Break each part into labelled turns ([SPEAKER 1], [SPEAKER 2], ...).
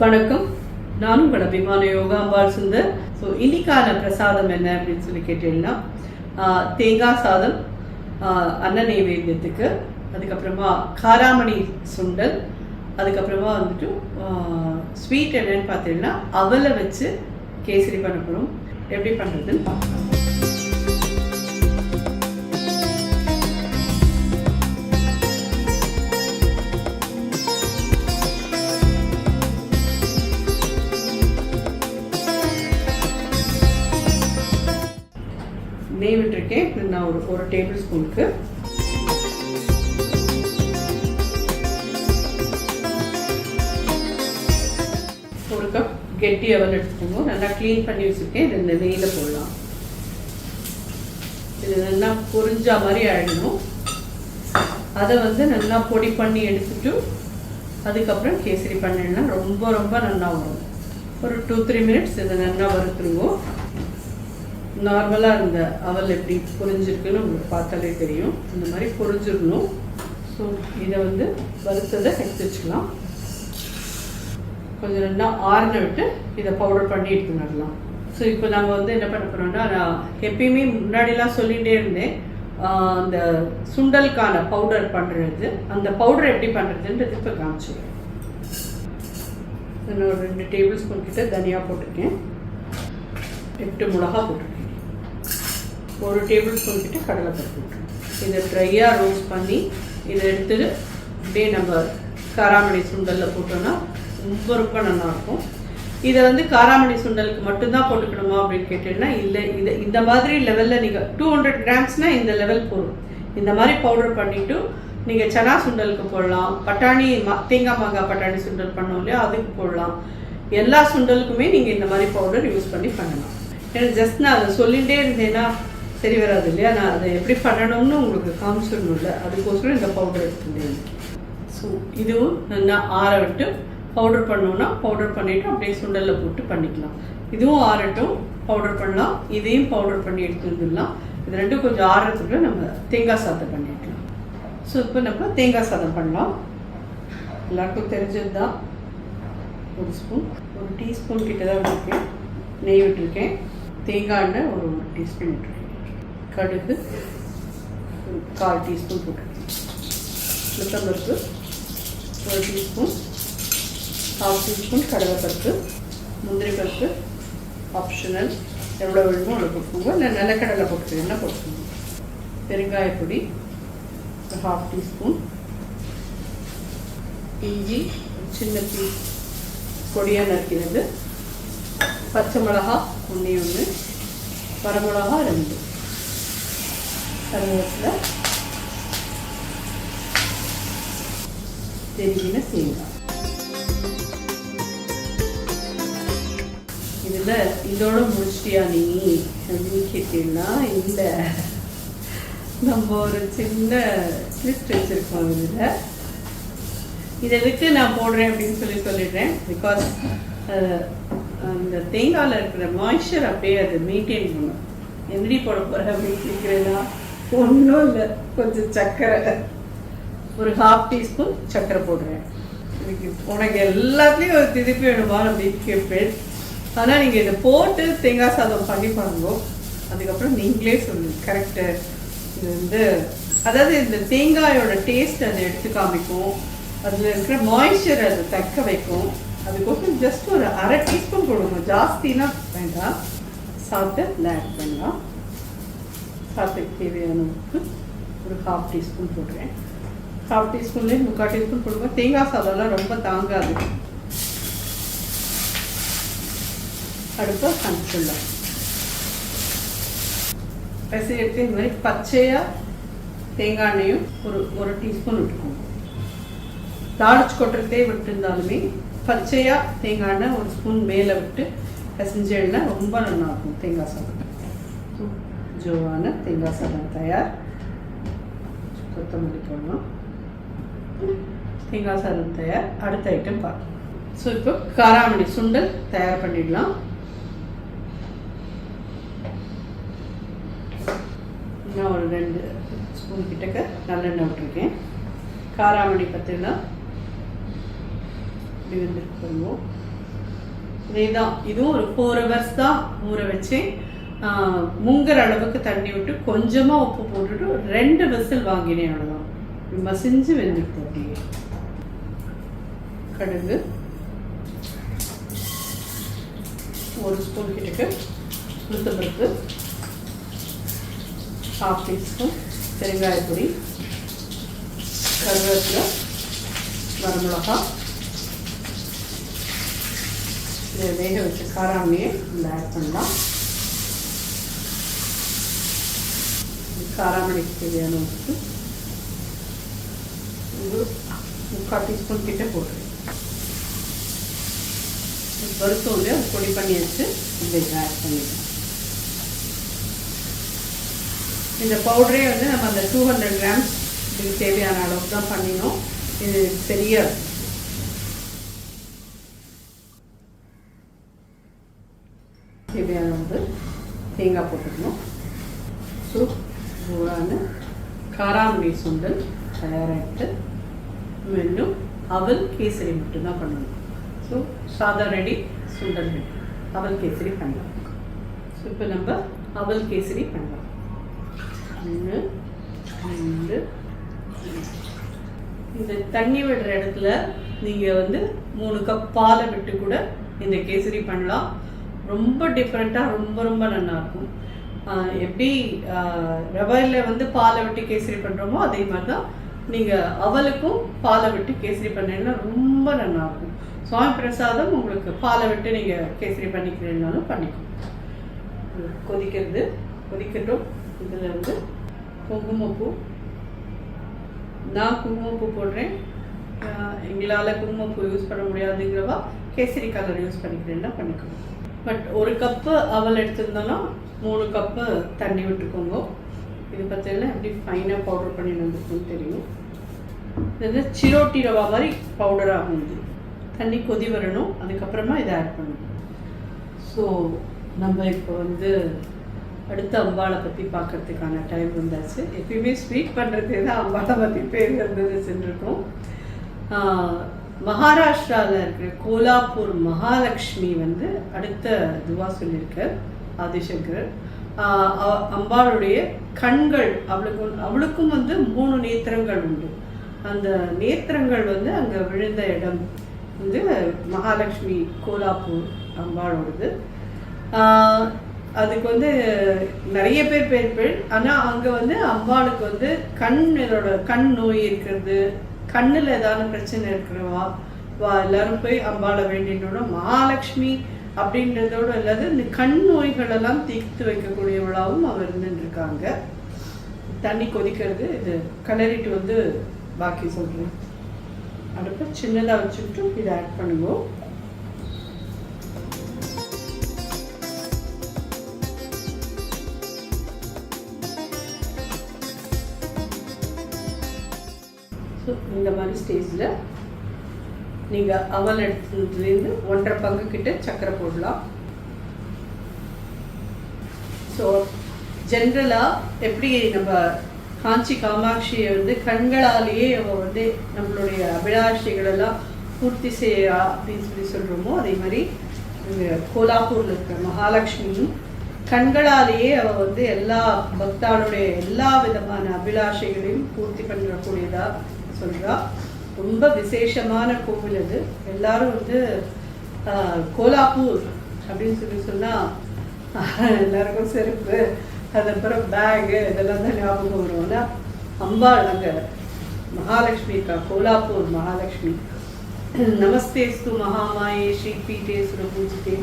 [SPEAKER 1] வணக்கம். நான் உங்கள் அபிமான யோகாம்பாள் சுந்தர். ஸோ இன்னைக்கான பிரசாதம் என்ன அப்படின்னு சொல்லி கேட்டீங்கன்னா, தேங்காய் சாதம் அன்ன நைவேத்தியத்துக்கு, அதுக்கப்புறமா காராமணி சுண்டல், அதுக்கப்புறமா வந்துட்டு ஸ்வீட் என்னன்னு பார்த்தீங்கன்னா அவலை வச்சு கேசரி பண்ண போகிறோம். எப்படி பண்ணுறதுன்னு பார்க்கலாம். நெய் விட்டுருக்கேன். நான் ஒரு டேபிள் ஸ்பூனுக்கு ஒரு கப் கெட்டி அவல் எடுத்துக்கோங்க. நல்லா க்ளீன் பண்ணி வச்சுருக்கேன். இது இந்த நெய்யில் போடலாம். இது நல்லா பொரிஞ்சா மாதிரி ஆகிடணும். அதை நல்லா பொடி பண்ணி எடுத்துட்டு அதுக்கப்புறம் கேசரி பண்ணிடலாம். ரொம்ப ரொம்ப நல்லா வரும். ஒரு 2-3 மினிட்ஸ் இதை நல்லா வறுத்துருவோம். நார்மலாக இந்த அவல் எப்படி பொரிஞ்சிருக்குன்னு உங்களுக்கு பார்த்தாலே தெரியும். இந்த மாதிரி பொரிஞ்சிடணும். ஸோ இதை வறுத்ததை எடுத்து வச்சுக்கலாம். கொஞ்சம் நல்லா ஆறுன விட்டு இதை பவுடர் பண்ணி எடுத்துடலாம். ஸோ இப்போ நாங்கள் என்ன பண்ண போகிறோம்னா, நான் எப்பயுமே முன்னாடிலாம் சொல்லிகிட்டே இருந்தேன் அந்த சுண்டலுக்கான பவுடர் பண்ணுறது. அந்த பவுடர் எப்படி பண்ணுறதுன்றது இப்போ காமிச்சிடுறேன். நான் ஒரு 2 டேபிள் ஸ்பூன் கிட்ட தனியா போட்டிருக்கேன். 8 மிளகா போட்டிருக்கேன். 1 டேபிள் ஸ்பூன் கிட்ட கடலைப்பருப்பு போட்டிருக்கேன். இதை ட்ரையாக ரோஸ்ட் பண்ணி இதை எடுத்துட்டு அப்படியே நம்ம காராமணி சுண்டலில் போட்டோம்னா ரொம்ப ரொம்ப நல்லாயிருக்கும். இதை காராமணி சுண்டலுக்கு மட்டும்தான் போட்டுக்கணுமா அப்படின்னு கேட்டீங்கன்னா, இல்லை, இந்த மாதிரி லெவலில் நீங்கள் 200 கிராம்ஸ்னால் இந்த லெவல் போடும். இந்த மாதிரி பவுடர் பண்ணிவிட்டு நீங்கள் சனா சுண்டலுக்கு போடலாம். பட்டாணி தேங்காய் மாங்காய் பட்டாணி சுண்டல் பண்ணோம் இல்லையா, அதுக்கு போடலாம். எல்லா சுண்டலுக்குமே நீங்கள் இந்த மாதிரி பவுடர் யூஸ் பண்ணி பண்ணலாம். ஏன்னா ஜஸ்ட் நான் அதை சொல்லிகிட்டே இருந்தேன்னா சரி வராது இல்லையா. நான் அதை எப்படி பண்ணணும்னு உங்களுக்கு காமிச்சிடணும்ல, அதுக்கோசரம் இந்த பவுடர் எடுத்துட்டேன். ஸோ இதுவும் நல்லா ஆற விட்டு பவுடர் பண்ணோன்னா பவுடர் பண்ணிவிட்டு அப்படியே சுண்டலில் போட்டு பண்ணிக்கலாம். இதுவும் ஆறட்டும், பவுடர் பண்ணலாம். இதையும் பவுடர் பண்ணி எடுத்து வந்துடலாம். இது ரெண்டும் கொஞ்சம் ஆறதுக்குள்ள நம்ம தேங்காய் சாதம் பண்ணிக்கலாம். ஸோ இப்போ நம்ம தேங்காய் சாதம் பண்ணலாம். எல்லாருக்கும் தெரிஞ்சது தான். 1 ஸ்பூன், 1 டீஸ்பூன் கிட்ட தான் விட்டுருக்கேன். நெய் விட்டுருக்கேன். தேங்காய் எண்ணெய் ஒரு 1 டீஸ்பூன் விட்டுருக்கேன். கடுகு 1/4 டீஸ்பூன் போட்டுருக்கேன். உளுத்தம்பருப்பு 1 டீஸ்பூன், 1/2 டீஸ்பூன் கடலைப்பருப்பு, முந்திரி பருப்பு ஆப்ஷனல், எவ்வளோ வேணுமோ அவ்வளோ போட்டுக்கோங்க. இல்லை நிலக்கடலை போட்டுக்கோங்க, போட்டுக்கோங்க. பெருங்காயப்பொடி 1/2 டீஸ்பூன், இஞ்சி சின்ன பீஸ் பொடியாக நறுக்கிறது, பச்சை மிளகா 1, வரமிளகா 2, கருவேப்பிலை, தெரிவின தேங்காய். இதில் இதோட முடிச்சிட்டியா நீ அப்படின்னு கேட்டீங்கன்னா, இல்லை, நம்ம ஒரு சின்ன ட்விஸ்ட் வச்சுருக்கோம். இதை எதுக்கு நான் போடுறேன் அப்படின்னு சொல்லிடுறேன். பிகாஸ் அந்த தேங்காயில் இருக்கிற மாய்ஸ்சர் அப்படியே அதை மெயின்டைன் பண்ணும். எப்படி போட போகிற அப்படின்னு கேட்குறேன்னா, ஒன்றும் இல்லை, கொஞ்சம் சர்க்கரை, ஒரு 1/2 டீஸ்பூன் சர்க்கரை போடுறேன். உனக்கு எல்லாத்துலேயும் ஒரு திருப்பி வேணுமா அப்படின்னு கேட்பேன். ஆனால் நீங்கள் இதை போட்டு தேங்காய் சாதம் பண்ணி பாருங்க. அதுக்கப்புறம் நீங்களே சொல்லுங்க கரெக்டு. இது அதாவது இந்த தேங்காயோட டேஸ்ட் அதை எடுத்து காமிக்கும். அதில் இருக்கிற மாய்ஸ்சர் அதை தக்க வைக்கும். அதுக்கப்புறம் ஜஸ்ட் ஒரு 1/2 டீஸ்பூன் போடுங்க. ஜாஸ்தினா வேண்டாம். சாதத்தில் ஆட் பண்ணலாம். சாதத்துக்கு தேவையான உப்பு ஒரு 1/2 டீஸ்பூன் போடுறேன். 1/2 டீஸ்பூன்லேயே 3/4 டீஸ்பூன் போடுங்க. தேங்காய் சாதம்லாம் ரொம்ப தாங்காது. அடுப்பை கண்டிப்பாக பசி எடுத்து இந்த மாதிரி பச்சையாக தேங்காய் எண்ணெயும் ஒரு டீஸ்பூன் விட்டுக்கோங்க. தாளிச்சு கொட்டுறதே விட்டுருந்தாலுமே பச்சையாக தேங்காய் எண்ணெய் 1 ஸ்பூன் மேலே விட்டு பசிஞ்ச எண்ணெய் ரொம்ப நல்லாயிருக்கும் தேங்காய் சாதம். ஜோவான தேங்காய் சாதம் தயார். கொத்தமல்லி போடலாம். தேங்காய் சாதம் தயார். அடுத்த ஐட்டம் பார்க்கலாம். ஸோ இப்போ காராமணி சுண்டல் தயார் பண்ணிடலாம். நான் ஒரு 2 ஸ்பூன் கிட்டக்க நல்லெண்ணெய் விட்டுருக்கேன். காராமணி பற்றிலாம் இப்படி வந்துருக்கு பாருங்க. இதேதான், இதுவும் ஒரு 4 hours தான் ஊற வச்சு முங்குற அளவுக்கு தண்ணி விட்டு கொஞ்சமாக உப்பு போட்டுட்டு 2 விசில் வாங்கினேன். அவ்வளோதான், மசிஞ்சு வெந்துட்டு. அப்படியே கடுகு 1 ஸ்பூன் கிட்டக்கு, உளுத்தம்பருப்பு 1/2 டீஸ்பூன், பெருங்காயப்பொடி, கருவேப்பிலை, வரமிளகா, இதை வேக வச்ச காராமணியை இதில் ஆட் பண்ணலாம். காராமணிக்கு தேவையான உப்பு ஒரு 3/4 டீஸ்பூன் கிட்ட போட்டுருவேன். வறுத்தோண்டு அது பொடி பண்ணி வச்சு இதை ஆட் பண்ணிடுவோம். இந்த பவுடரே வந்து நம்ம அந்த 200 grams இதுக்கு தேவையான அளவுக்கு தான் பண்ணினோம். இது பெரிய தேவையான வந்து தேங்காய் போட்டுக்கணும். சூடான காராமணி சுண்டல் தயாராகிட்டு இன்னும் அவல் கேசரி மட்டும்தான் பண்ணணும். ஸோ சாதம் ரெடி, சுண்டல் ரெடி, அவல் கேசரி பண்ணலாம். ஸோ இப்போ நம்ம அவல் கேசரி பண்ணலாம். 1 2 இந்த தண்ணி விடுற இடத்துல நீங்கள் வந்து 3 கப் பாலை விட்டு கூட இந்த கேசரி பண்ணலாம். ரொம்ப டிஃப்ரெண்ட்டாக ரொம்ப ரொம்ப நல்லாயிருக்கும். எப்படி ரவையில் வந்து பாலை விட்டு கேசரி பண்ணுறோமோ அதே மாதிரி தான் நீங்கள் அவலுக்கும் பாலை விட்டு கேசரி பண்ணீங்கன்னா ரொம்ப நல்லாயிருக்கும். சுவாமி பிரசாதம் உங்களுக்கு பாலை விட்டு நீங்கள் கேசரி பண்ணிக்கிறீங்கனாலும் பண்ணிக்கணும். கொதிக்கட்டும். இதில் வந்து குங்குமப்பூ, நான் குங்குமப்பூ போடுறேன். எங்களால் குங்குமப்பூ யூஸ் பண்ண முடியாதுங்கிறவா கேசரி கலர் யூஸ் பண்ணிக்கிறேன்னா பண்ணிக்கணும். பட் 1 கப்பு அவல் எடுத்திருந்தோன்னா 3 கப்பு தண்ணி விட்டுக்கோங்க. இது பார்த்தீங்கன்னா எப்படி ஃபைனாக பவுடர் பண்ணி வந்துருக்குன்னு தெரியும். இது வந்து சிரோட்டி ரவா மாதிரி பவுடர் ஆகும். இது தண்ணி கொதி வரணும், அதுக்கப்புறமா இதை ஆட் பண்ணணும். ஸோ நம்ம இப்போ வந்து அடுத்த அம்பாளை பற்றி பார்க்கறதுக்கான டைம் வந்தாச்சு. எப்பயுமே ஸ்வீட் பண்ணுறதே தான் அம்பாளை பற்றி பேர் இருந்தது செஞ்சுருக்கோம். மகாராஷ்டிராவில் இருக்கிற கோலாப்பூர் மகாலட்சுமி வந்து அடுத்த இதுவாக சொல்லியிருக்கார் ஆதிசங்கர். அம்பாளுடைய கண்கள், அவளுக்கும் வந்து 3 நேத்திரங்கள் உண்டு. அந்த நேத்திரங்கள் வந்து அங்கே விழுந்த இடம் வந்து மகாலட்சுமி கோலாப்பூர் அம்பாளோடது. அதுக்கு வந்து நிறைய பேர் ஆனால் அங்கே வந்து அம்பாளுக்கு வந்து கண் நோய் இருக்கிறது, கண்ணில் ஏதாவது பிரச்சனை இருக்கிறவா எல்லாரும் போய் அம்பாளை வேண்டினோட மகாலட்சுமி அப்படின்றதோடு இல்லாத இந்த கண் நோய்களெல்லாம் தீர்த்து வைக்கக்கூடியவளாகவும் அவர் இருந்துருக்காங்க. தண்ணி கொதிக்கிறது, இது கிளறிட்டு வந்து பாக்கி சொல்கிறேன். அடுப்பு சின்னதாக வச்சுட்டு இதை ஆட் பண்ணுவோம். ஸோ இந்த மாதிரி ஸ்டேஜில் நீங்கள் அவல் எடுத்துலேருந்து 1.5 பங்கு கிட்ட சர்க்கரை போடலாம். ஸோ ஜென்ரலாக எப்படி நம்ம காஞ்சி காமாட்சியை வந்து கண்களாலேயே அவள் வந்து நம்மளுடைய அபிலாஷைகளெல்லாம் பூர்த்தி செய்யறா அப்படின்னு சொல்கிறோமோ, அதே மாதிரி இங்கே கோலாப்பூரில் இருக்கிற மகாலட்சுமியும் கண்களாலேயே அவள் வந்து எல்லா பக்தாளுடைய எல்லா விதமான அபிலாஷைகளையும் பூர்த்தி பண்ணக்கூடியதாக சொல்கிறா. ரொம்ப விசேஷமான கோவில் அது. எல்லாரும் வந்து கோலாப்பூர் அப்படின்னு சொன்னால் எல்லாருக்கும் செருப்பு, அதுக்கப்புறம் பேகு இதெல்லாம் தான் ஞாபகம் வரும். ஆனால் அம்பாள் அங்கே மகாலட்சுமி இருக்கா, கோலாப்பூர் மகாலட்சுமி. நமஸ்தேஸ்து மகாமாயே ஸ்ரீபீட்டே சுரபூஜித்தே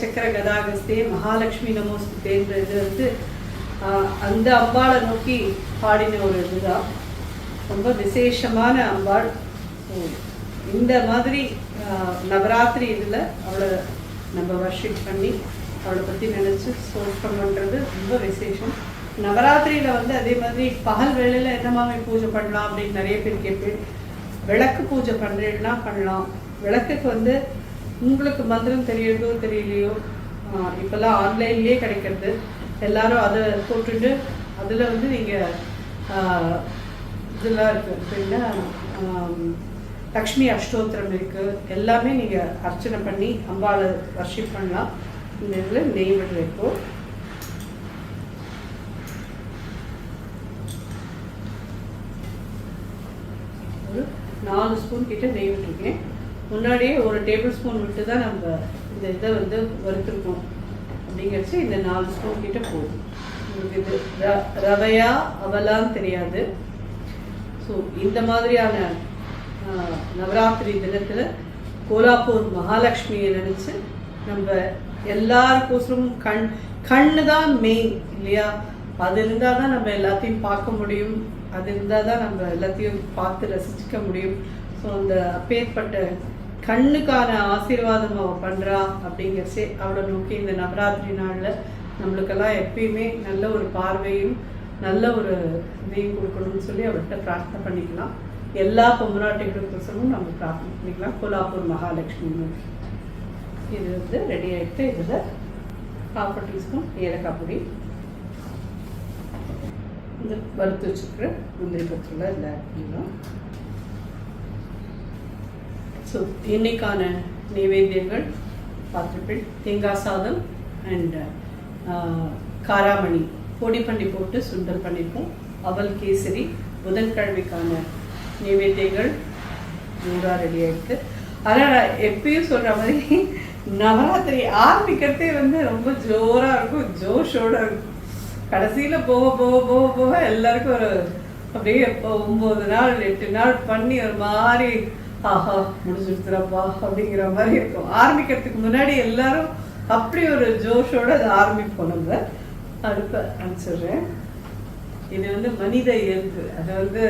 [SPEAKER 1] சக்கர கதாகஸ்தே மகாலட்சுமி நமோஸ்துதேன்ற இது வந்து அந்த அம்பாளை நோக்கி பாடின ஒரு இதுதான். ரொம்ப விசேஷமான அம்பாள். இந்த மாதிரி நவராத்திரி இதில் அவளை நம்ம வர்ஷிப் பண்ணி அவளை பற்றி நினச்சி ஸ்தோத்திரம் பண்ணுறது ரொம்ப விசேஷம். நவராத்திரியில் வந்து அதே மாதிரி பகல் வேளையில் என்ன மாதிரி பூஜை பண்ணலாம் அப்படின்னு நிறைய பேர் கேட்பேன். விளக்கு பூஜை பண்ணுறீங்கன்னா பண்ணலாம். விளக்குக்கு வந்து உங்களுக்கு மந்திரம் தெரியறதோ தெரியலையோ, இப்போல்லாம் ஆன்லைன்லேயே கிடைக்கிறது. எல்லோரும் அதை போட்டுட்டு அதில் வந்து நீங்கள் இதெல்லாம் இருக்குது அப்படின்னா லக்ஷ்மி அஷ்டோத்திரம் இருக்குது, எல்லாமே நீங்கள் அர்ச்சனை பண்ணி அம்பாளை வர்ஷிப் பண்ணலாம். இந்த இதில் நெய் விடுற இப்போ ஒரு 4 ஸ்பூன் கிட்ட நெய் விட்டுருக்கேன். முன்னாடியே ஒரு டேபிள் ஸ்பூன் விட்டு தான் நம்ம இந்த இதை வந்து வறுத்துருக்கோம். அப்படிங்கிறச்சு இந்த 4 ஸ்பூன் கிட்ட போதும். உங்களுக்கு இது ரவையா அவலான்னு தெரியாது. ஸோ இந்த மாதிரியான நவராத்திரி தினத்தில் கோலாப்பூர் மகாலட்சுமியை நினச்சி நம்ம எல்லாருக்கோசரமும் கண்ணு தான் மெயின் இல்லையா? அது இருந்தால் தான் நம்ம எல்லாத்தையும் பார்க்க முடியும், அது இருந்தால் தான் நம்ம எல்லாத்தையும் பார்த்து ரசிச்சுக்க முடியும். ஸோ அந்த அப்பேற்பட்ட கண்ணுக்கான ஆசீர்வாதம் அவள் பண்ணுறா அப்படிங்கிறச்சே அவளை நோக்கி இந்த நவராத்திரி நாளில் நம்மளுக்கெல்லாம் எப்பயுமே நல்ல ஒரு பார்வையும் நல்ல ஒரு இதையும் கொடுக்கணும்னு சொல்லி அவர்கிட்ட பிரார்த்தனை பண்ணிக்கலாம். எல்லா பொம்மராட்டிகளுக்கும் நம்ம பிரார்த்தனை பண்ணிக்கலாம். கோலாப்பூர் மகாலட்சுமி இது வந்து ரெடி ஆகிட்டு இதில் 1/2 டீஸ்பூன் ஏலக்காய் பொடி, இந்த வறுத்து வச்சுருக்கிற முந்திரி பத்தில் இதில் ஆட் பண்ணிடலாம். ஸோ இன்னைக்கான நைவேத்தியங்கள் பார்த்துருப்பேன். தேங்காய் சாதம் அண்ட் காராமணி பொடி பண்ணி போட்டு சுண்டல் பண்ணியிருக்கோம். அவல் கேசரி புதன்கிழமைக்கான நைவேத்தியங்கள் நூறாக ரெடி ஆகிடுது. ஆனால் எப்பயும் சொல்கிற மாதிரி நவராத்திரி ஆரம்பிக்கிறதே வந்து ரொம்ப ஜோராக இருக்கும், ஜோஷோடு இருக்கும். கடைசியில் போக போக போக போக எல்லாருக்கும் ஒரு அப்படியே 9 நாள் 8 நாள் பண்ணி ஒரு மாதிரி ஆஹா முடிச்சுடுத்துறப்பா அப்படிங்கிற மாதிரி இருக்கும். ஆரம்பிக்கிறதுக்கு முன்னாடி எல்லாரும் அப்படி ஒரு ஜோஷோடு அதை ஆரம்பிப்போம். நம்ம அடுப்பை அனுப்பிச்சிடுறேன். இது வந்து மனித இயல்பு. அது வந்து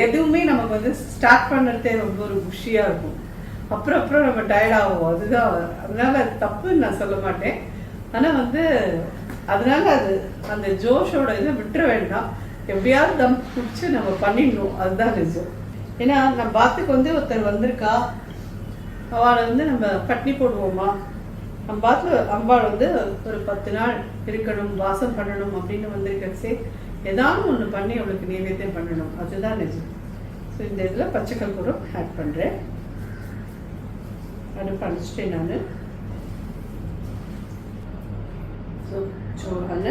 [SPEAKER 1] எதுவுமே நமக்கு வந்து ஸ்டார்ட் பண்ணுறதே ரொம்ப ஒரு குஷியாக இருக்கும். அப்புறம் நம்ம டயர்ட் ஆகும். அதுதான், அதனால அது தப்புன்னு நான் சொல்ல மாட்டேன். ஆனால் வந்து அதனால அது அந்த ஜோஷோட இதை விட்டுற வேண்டாம். எப்படியாவது தம் பிடிச்சி நம்ம பண்ணிடணும், அதுதான் நிஜம். ஏன்னா நம்ம பாத்துக்கு வந்து ஒருத்தர் வந்திருக்கா, அவளை வந்து நம்ம பட்னி போடுவோமா? நம்ம பார்த்து அம்பாள் வந்து ஒரு 10 நாள் இருக்கணும், வாசம் பண்ணணும் அப்படின்னு வந்திருக்கே, ஏதாவது ஒன்று பண்ணி அவளுக்கு நைவேத்தியம் பண்ணணும், அதுதான் நிஜம். ஸோ இந்த இதில் பச்சைக்கல் கூட ஆட் பண்ணுறேன். அடுப்பு அனுப்பிச்சிட்டேன் நான். ஸோ சோறான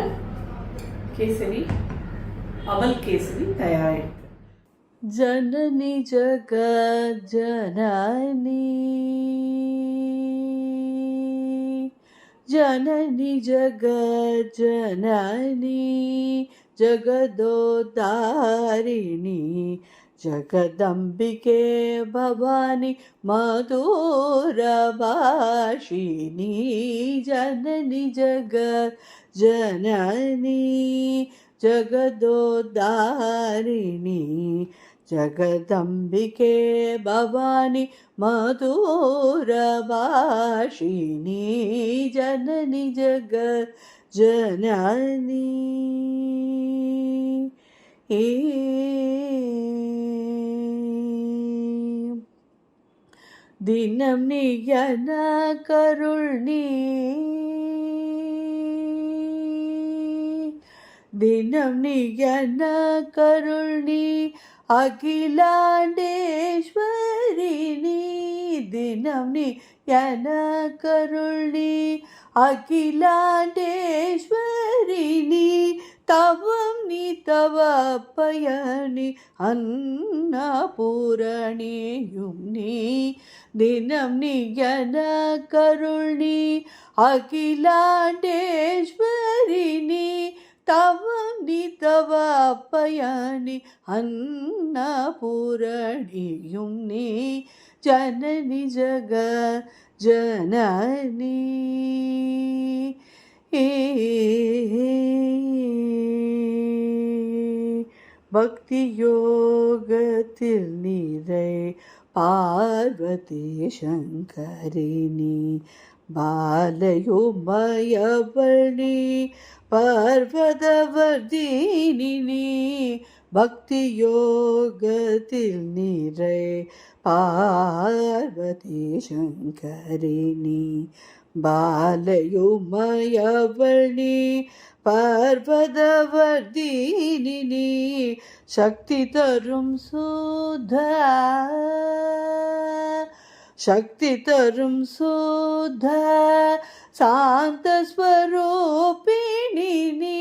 [SPEAKER 1] கேசரி அவல் கேசரி தயாராகிடுது.
[SPEAKER 2] जननी जगत जननी, जननी जगत जननी, जगदोद्धारिणी, जगदंबिके भवानी मधुरभाषिणी, जननी जगत जननी, जगदोद्धारिणी, जगदंबिके भवानी मधुरभाषिणी, जननी जगत जननी. दिनं नियन करुणी, दिनं नियन करुणी, अखिलांडेश्वरिणी, दिनं नियन करुणी, अखिलांडेश्वरिणी, तवं तव पयनि अन्नपूरणियुम्नि, दिनं नियन करुणी, अखिलांडेश्वरिणी, तवं तव पयनि अन्नपूरणियुम्नि, जननी जगत जननी. भक्ति योगத்தில் நிறை பார்வதி சங்கரிணி, பாலயுமயவழி பர்வதவர்தினி, பக்தி யோகத்தில் நிறை பார்வதி சங்கரிணி, பாலயுமயவள் நீ பார்வதவர்தினி நீ சக்தி தரும் சுதா சக்தி தரும் சுதா சாந்த ஸ்வரூபிணி நீ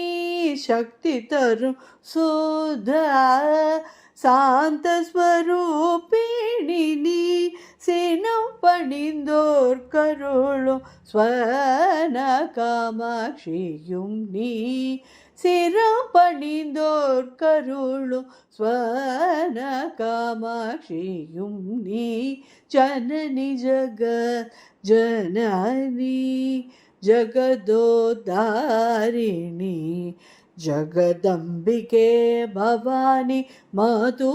[SPEAKER 2] சக்தி தரும் சுதா சாந்த ஸ்வரூபிணி நீ சினம் பணிந்தோர் கருளும் ஸ்வன காமாட்சியும் நீ சிரம் பணிந்தோர் கருளும் ஸ்வன காமாட்சியும் நீ ஜனனி ஜகத் ஜனனி ஜகதோதாரிணி ஜகதம்பிகே பவானி மதுரபாஷினி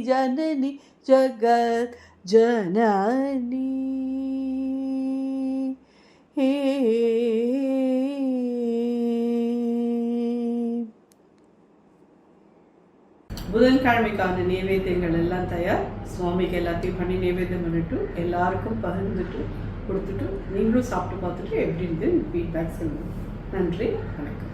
[SPEAKER 2] ஜனனி ஜகத் ஜனனி
[SPEAKER 1] புதன்கிழமைக்கான நைவேத்தியங்கள் எல்லாம் தயார். சுவாமிக்கு எல்லாத்தையும் பண்ணி நைவேத்தியம் பண்ணிட்டு எல்லாருக்கும் பகிர்ந்துட்டு கொடுத்துட்டு நீங்களும் சாப்பிட்டு பார்த்துட்டு எப்படி இருந்து ஃபீட்பேக் சொல்லுங்கள். நன்றி, வணக்கம்.